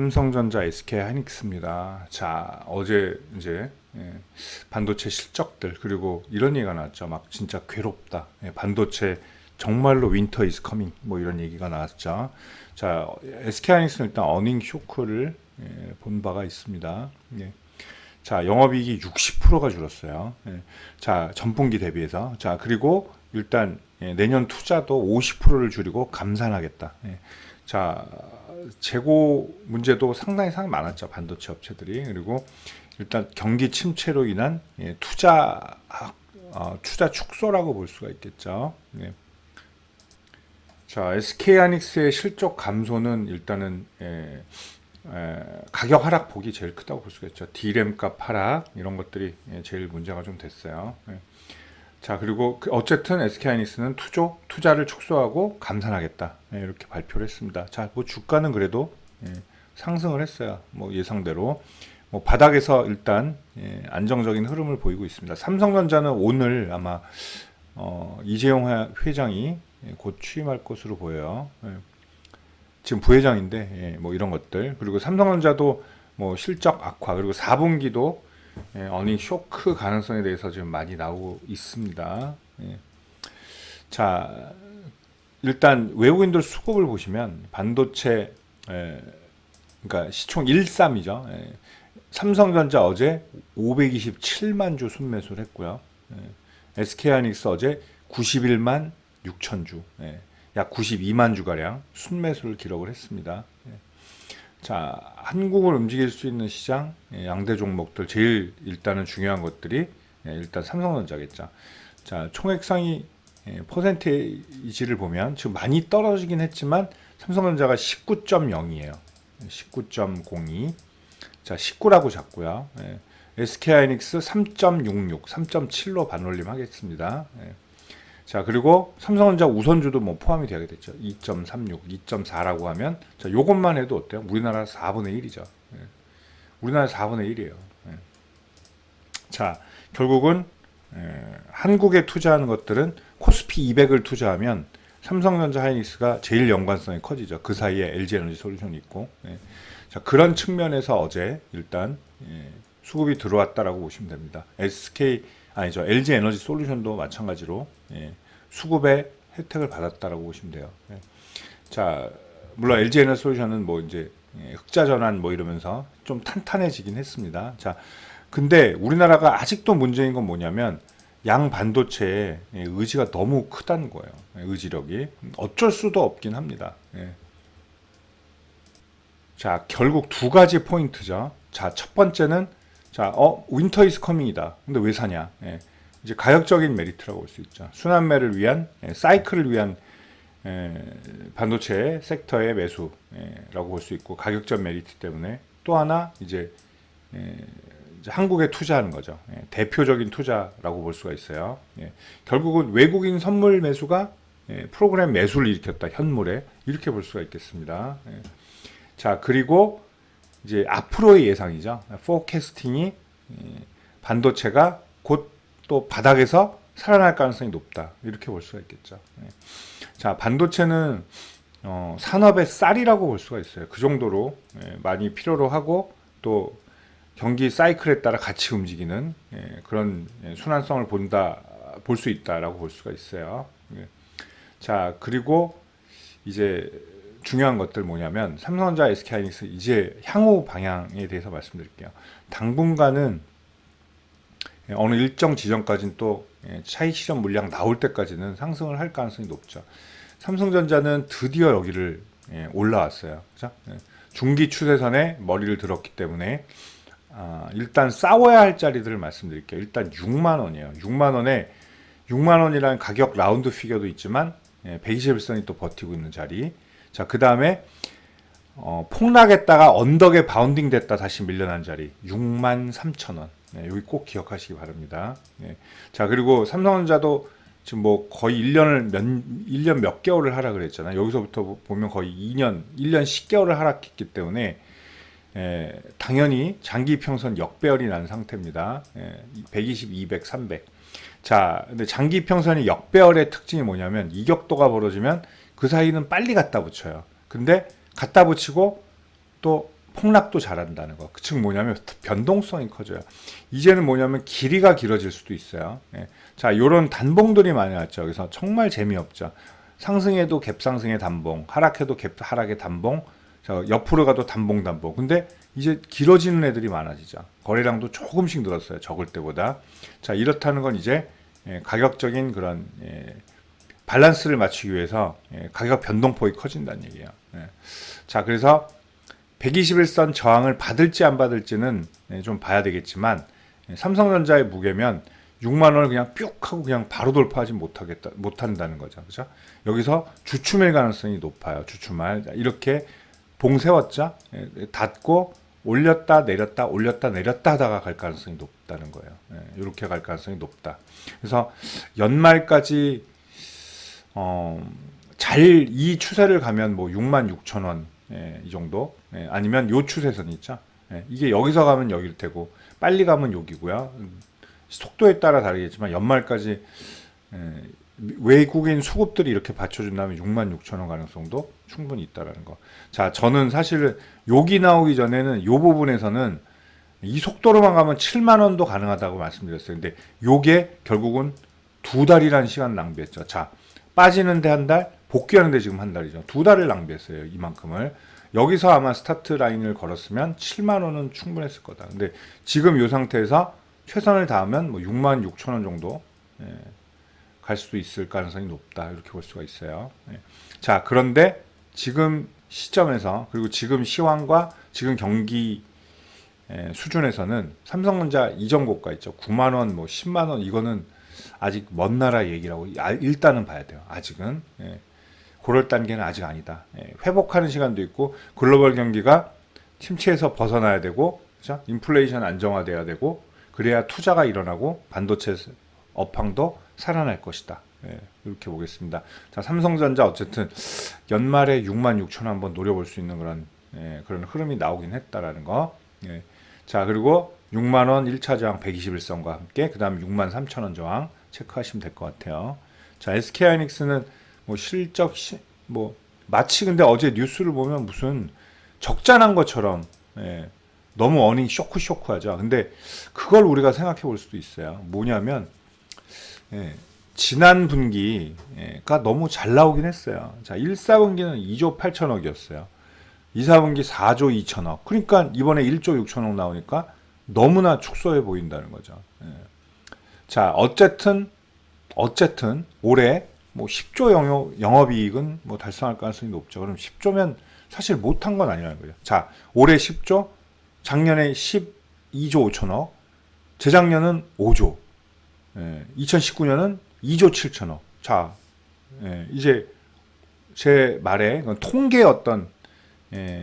삼성전자, SK하이닉스입니다. 자, 어제 이제 반도체 실적들 그리고 이런 얘기가 나왔죠. 막 진짜 괴롭다. 반도체 정말로 윈터 이즈 커밍 뭐 이런 얘기가 나왔죠. 자, SK하이닉스는 일단 어닝 쇼크를 본 바가 있습니다. 자, 영업이익이 60%가 줄었어요. 자, 전분기 대비해서. 자, 그리고 일단 내년 투자도 50%를 줄이고 감산하겠다. 자, 재고 문제도 상당히 많았죠. 반도체 업체들이. 그리고 일단 경기 침체로 인한 투자 축소라고 볼 수가 있겠죠. 자, SK하이닉스의 실적 감소는 일단은 가격 하락폭이 제일 크다고 볼 수가 있죠. D램 값 하락 이런 것들이 제일 문제가 좀 됐어요. 자, 그리고 어쨌든 SK하이닉스는 투자를 축소하고 감산하겠다 이렇게 발표를 했습니다. 자, 뭐 주가는 그래도 상승을 했어요. 뭐 예상대로 뭐 바닥에서 일단 안정적인 흐름을 보이고 있습니다. 삼성전자는 오늘 아마 이재용 회장이 곧 취임할 것으로 보여요. 지금 부회장인데 뭐 이런 것들 그리고 삼성전자도 뭐 실적 악화 그리고 4분기도 어닝 쇼크 가능성에 대해서 지금 많이 나오고 있습니다. 자, 일단 외국인들 수급을 보시면 반도체 그러니까 시총 13이죠. 삼성전자 어제 527만 주 순매수를 했고요. SK하이닉스 어제 91만 6천 주, 약 92만 주가량 순매수를 기록을 했습니다. 자, 한국을 움직일 수 있는 시장 양대 종목들 제일 일단은 중요한 것들이 일단 삼성전자겠죠. 자, 총액 상위 퍼센테이지를 보면 지금 많이 떨어지긴 했지만 삼성전자가 19.0이에요. 19.02. 자, 19라고 잡고요. SK하이닉스 3.66, 3.7로 반올림 하겠습니다. 자, 그리고 삼성전자 우선주도 뭐 포함이 되겠죠. 2.36, 2.4라고 하면 자, 요것만 해도 어때요? 우리나라 4분의 1이죠. 우리나라 4분의 1이에요. 자, 결국은 한국에 투자하는 것들은 코스피 200을 투자하면 삼성전자 하이닉스가 제일 연관성이 커지죠. 그 사이에 LG에너지 솔루션이 있고. 자, 그런 측면에서 어제 일단 수급이 들어왔다라고 보시면 됩니다. LG에너지 솔루션도 마찬가지로 수급의 혜택을 받았다라고 보시면 돼요. 자, 물론 LG에너지 솔루션은 뭐 이제 흑자 전환 뭐 이러면서 좀 탄탄해지긴 했습니다. 자, 근데 우리나라가 아직도 문제인 건 뭐냐면 양 반도체의 의지가 너무 크다는 거예요. 의지력이 어쩔 수도 없긴 합니다. 자, 결국 두 가지 포인트죠. 자, 첫 번째는 자, 윈터 이즈 커밍이다. 근데 왜 사냐? 이제 가격적인 메리트라고 볼 수 있죠. 순환매를 위한 사이클을 위한 반도체 섹터의 매수라고 볼 수 있고 가격적 메리트 때문에 또 하나 이제 한국에 투자하는 거죠. 대표적인 투자라고 볼 수가 있어요. 결국은 외국인 선물 매수가 프로그램 매수를 일으켰다. 현물에 이렇게 볼 수가 있겠습니다. 자, 그리고 이제 앞으로의 예상이죠. 포캐스팅이 반도체가 곧 또 바닥에서 살아날 가능성이 높다. 이렇게 볼 수가 있겠죠. 자, 반도체는 산업의 쌀이라고 볼 수가 있어요. 그 정도로 많이 필요로 하고 또 경기 사이클에 따라 같이 움직이는 그런 순환성을 볼 수 있다라고 볼 수가 있어요. 자, 그리고 이제 중요한 것들 뭐냐면 삼성전자, SK하이닉스 이제 향후 방향에 대해서 말씀드릴게요. 당분간은 어느 일정 지점까지는 또 차익 실현 물량 나올 때까지는 상승을 할 가능성이 높죠. 삼성전자는 드디어 여기를 올라왔어요. 그죠? 중기 추세선에 머리를 들었기 때문에 일단 싸워야 할 자리들을 말씀드릴게요. 일단 6만 원이에요. 6만 원에 6만 원이라는 가격 라운드 피겨도 있지만 121선이 또 버티고 있는 자리. 자, 그 다음에 폭락했다가 언덕에 바운딩 됐다 다시 밀려난 자리 6만 3천 원. 여기 꼭 기억하시기 바랍니다. 자, 그리고 삼성전자도 지금 뭐 거의 1년 몇 개월을 하락을 했잖아요. 여기서부터 보면 거의 1년 10개월을 하락했기 때문에 당연히 장기 평선 역배열이 난 상태입니다. 120, 200, 300. 자, 근데 장기 평선이 역배열의 특징이 뭐냐면 이격도가 벌어지면 그 사이는 빨리 갖다 붙여요. 근데 갖다 붙이고 또 폭락도 잘한다는 거. 그 즉 뭐냐면 변동성이 커져요. 이제는 뭐냐면 길이가 길어질 수도 있어요. 예. 자, 요런 단봉들이 많이 왔죠. 그래서 정말 재미없죠. 상승해도 갭상승의 단봉, 하락해도 갭 하락의 단봉, 자, 옆으로 가도 단봉. 근데 이제 길어지는 애들이 많아지죠. 거래량도 조금씩 늘었어요. 적을 때보다. 자, 이렇다는 건 이제 가격적인 그런 밸런스를 맞추기 위해서 가격 변동폭이 커진다는 얘기예요. 자, 그래서 121선 저항을 받을지 안 받을지는 좀 봐야 되겠지만 삼성전자의 무게면 6만 원을 그냥 뿅 하고 그냥 바로 돌파하지 못한다는 거죠. 그죠? 여기서 주춤일 가능성이 높아요. 주춤할. 이렇게 봉 세웠죠? 닫고 올렸다 내렸다 올렸다 내렸다 하다가 갈 가능성이 높다는 거예요. 이렇게 갈 가능성이 높다. 그래서 연말까지 잘 이 추세를 가면 뭐 6만 6천 원 이 정도 아니면 요 추세선 있죠. 이게 여기서 가면 여기일 테고 빨리 가면 여기고요. 속도에 따라 다르겠지만 연말까지 외국인 수급들이 이렇게 받쳐준다면 6만 6천 원 가능성도 충분히 있다라는 거. 자, 저는 사실 여기 나오기 전에는 요 부분에서는 이 속도로만 가면 7만 원도 가능하다고 말씀드렸어요. 근데 요게 결국은 2달이라는 시간 낭비했죠. 자, 빠지는데 한 달, 복귀하는데 지금 한 달이죠. 2달을 낭비했어요. 이만큼을. 여기서 아마 스타트 라인을 걸었으면 7만 원은 충분했을 거다. 근데 지금 이 상태에서 최선을 다하면 뭐 6만 6천 원 정도 갈 수도 있을 가능성이 높다. 이렇게 볼 수가 있어요. 자, 그런데 지금 시점에서 그리고 지금 시황과 지금 경기 수준에서는 삼성전자 이전 고가 있죠. 9만 원, 뭐 10만 원 이거는 아직 먼 나라 얘기라고 일단은 봐야 돼요. 아직은 그럴 단계는 아직 아니다. 회복하는 시간도 있고 글로벌 경기가 침체에서 벗어나야 되고, 그렇죠? 인플레이션 안정화돼야 되고, 그래야 투자가 일어나고 반도체 업황도 살아날 것이다. 이렇게 보겠습니다. 자, 삼성전자 어쨌든 연말에 6만 6천 원 한번 노려볼 수 있는 그런 흐름이 나오긴 했다라는 거. 자, 그리고 6만 원 1차 저항 121선과 함께 그 다음 6만 3천 원 저항 체크하시면 될 것 같아요. 자, SK하이닉스는 뭐 실적 뭐 마치 근데 어제 뉴스를 보면 무슨 적자난 것처럼 너무 어닝 쇼크하죠. 근데 그걸 우리가 생각해 볼 수도 있어요. 뭐냐면 지난 분기가 너무 잘 나오긴 했어요. 자, 1, 4분기는 2조 8천억이었어요. 2, 4분기 4조 2천억. 그러니까 이번에 1조 6천억 나오니까 너무나 축소해 보인다는 거죠. 자, 어쨌든 올해 뭐 10조 영업이익은 뭐 달성할 가능성이 높죠. 그럼 10조면 사실 못한 건 아니라는 거죠. 자, 올해 10조, 작년에 12조 5천억, 재작년은 5조, 2019년은 2조 7천억. 자, 이제 제 말에 통계의 어떤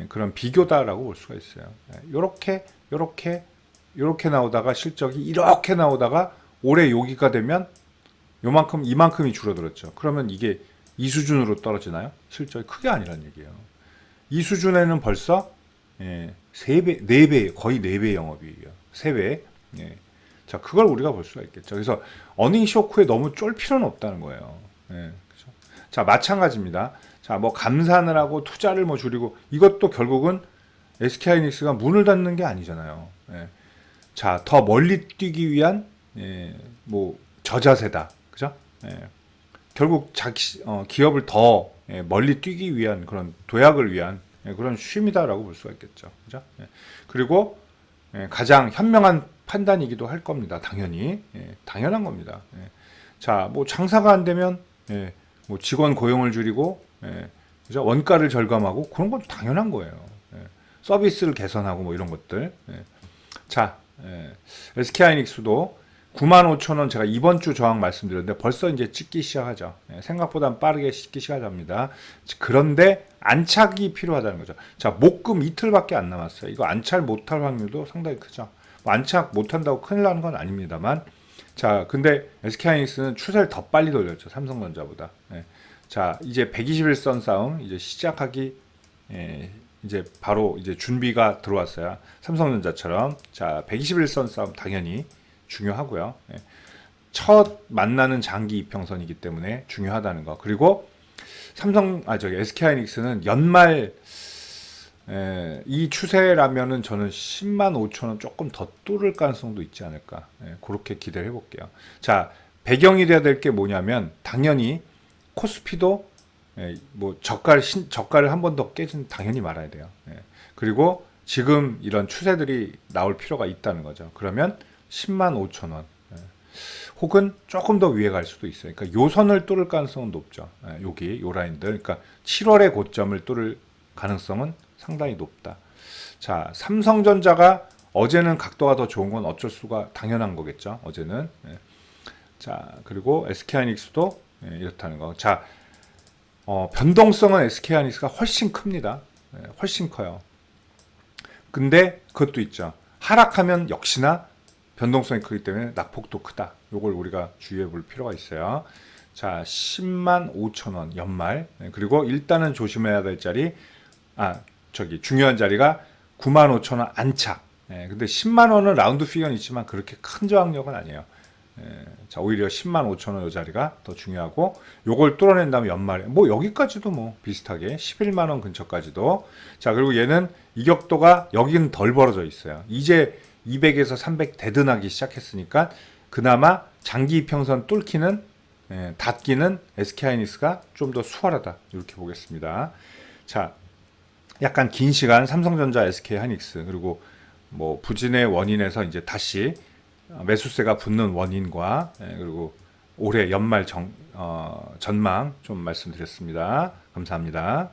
그런 비교다라고 볼 수가 있어요. 요렇게 나오다가 실적이 이렇게 나오다가 올해 여기가 되면 이만큼이 줄어들었죠. 그러면 이게 이 수준으로 떨어지나요? 실적이 크게 아니란 얘기예요. 이 수준에는 벌써 3배, 4배, 거의 4배 영업이에요. 3배. 자, 그걸 우리가 볼 수가 있겠죠. 그래서 어닝 쇼크에 너무 쫄 필요는 없다는 거예요. 그렇죠? 자, 마찬가지입니다. 자, 뭐 감산을 하고 투자를 뭐 줄이고 이것도 결국은 SK하이닉스가 문을 닫는 게 아니잖아요. 자, 더 멀리 뛰기 위한 뭐 저자세다. 그죠? 결국 기업을 더 멀리 뛰기 위한 그런 도약을 위한 그런 쉼이다라고 볼 수가 있겠죠. 그죠? 그리고 가장 현명한 판단이기도 할 겁니다. 당연히. 당연한 겁니다. 자, 뭐 장사가 안 되면 뭐 직원 고용을 줄이고 그죠? 원가를 절감하고 그런 건 당연한 거예요. 서비스를 개선하고 뭐 이런 것들. 자, SK하이닉스도 9만 5천 원 제가 이번 주 저항 말씀드렸는데 벌써 이제 찍기 시작하죠. 생각보다 빠르게 찍기 시작합니다. 그런데 안착이 필요하다는 거죠. 자, 목금 이틀밖에 안 남았어요. 이거 안착 못할 확률도 상당히 크죠. 뭐 안착 못한다고 큰일 나는 건 아닙니다만, 자, 근데 SK하이닉스는 추세를 더 빨리 돌렸죠. 삼성전자보다. 자, 이제 121선 싸움 이제 시작하기 이제 바로 이제 준비가 들어왔어요. 삼성전자처럼. 자, 121선 싸움 당연히 중요하고요. 첫 만나는 장기 이평선이기 때문에 중요하다는 거. 그리고 SK하이닉스는 연말 이 추세라면은 저는 10만 5천 원 조금 더 뚫을 가능성도 있지 않을까. 그렇게 기대를 해볼게요. 자, 배경이 돼야 될 게 뭐냐면 당연히 코스피도 뭐 저가를 한 번 더 깨진 당연히 말아야 돼요. 그리고 지금 이런 추세들이 나올 필요가 있다는 거죠. 그러면 10만 5천 원. 혹은 조금 더 위에 갈 수도 있어요. 그러니까 요 선을 뚫을 가능성은 높죠. 여기 요 라인들. 그러니까 7월의 고점을 뚫을 가능성은 상당히 높다. 자, 삼성전자가 어제는 각도가 더 좋은 건 어쩔 수가 당연한 거겠죠. 어제는. 자, 그리고 SK하이닉스도 이렇다는 거. 자, 변동성은 SK하이닉스가 훨씬 큽니다. 훨씬 커요. 근데 그것도 있죠. 하락하면 역시나 변동성이 크기 때문에 낙폭도 크다. 요걸 우리가 주의해 볼 필요가 있어요. 자, 10만 5천 원 연말. 그리고 일단은 조심해야 될 자리, 중요한 자리가 9만 5천 원 안착. 근데 10만 원은 라운드 피겨는 있지만 그렇게 큰 저항력은 아니에요. 자, 오히려 10만 5천 원 요 자리가 더 중요하고, 요걸 뚫어낸 다음에 연말에 뭐 여기까지도 뭐 비슷하게 11만 원 근처까지도. 자, 그리고 얘는 이격도가 여기는 덜 벌어져 있어요. 이제 200에서 300 대든하기 시작했으니까 그나마 장기 이평선 뚫기는 닫기는 SK하이닉스가 좀 더 수월하다, 이렇게 보겠습니다. 자, 약간 긴 시간 삼성전자, SK하이닉스, 그리고 뭐 부진의 원인에서 이제 다시 매수세가 붙는 원인과 그리고 올해 연말 전망 좀 말씀드렸습니다. 감사합니다.